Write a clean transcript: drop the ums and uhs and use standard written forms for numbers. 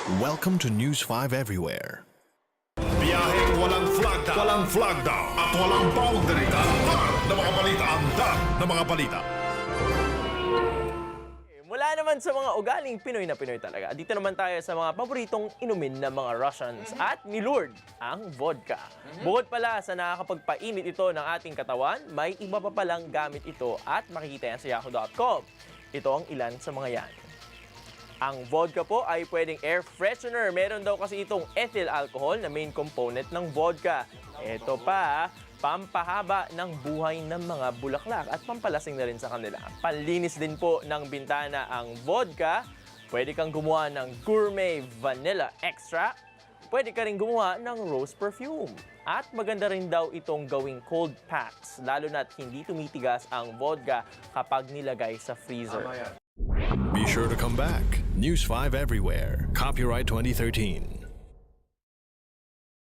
Welcome to News 5 Everywhere. Biyaheng walang flagda at walang boundary. Andar na mga balita, andar na mga balita. Mula naman sa mga ugaling Pinoy na Pinoy talaga, dito naman tayo sa mga paboritong inumin ng mga Russians at ni Lord, ang vodka. Bukod pala sa nakakapagpainit ito ng ating katawan, may iba pa palang gamit ito at makikita yan sa yahoo.com. Ito ang ilan sa mga yan. Ang vodka po ay pwedeng air freshener. Meron daw kasi itong ethyl alcohol na main component ng vodka. Ito pa, pampahaba ng buhay ng mga bulaklak at pampalasing na rin sa kanila. Panlinis din po ng bintana ang vodka. Pwede kang gumawa ng gourmet vanilla extract. Pwede ka rin gumawa ng rose perfume. At maganda rin daw itong gawing cold packs, lalo na't hindi tumitigas ang vodka kapag nilagay sa freezer. Be sure to come back. News 5 Everywhere. Copyright 2013.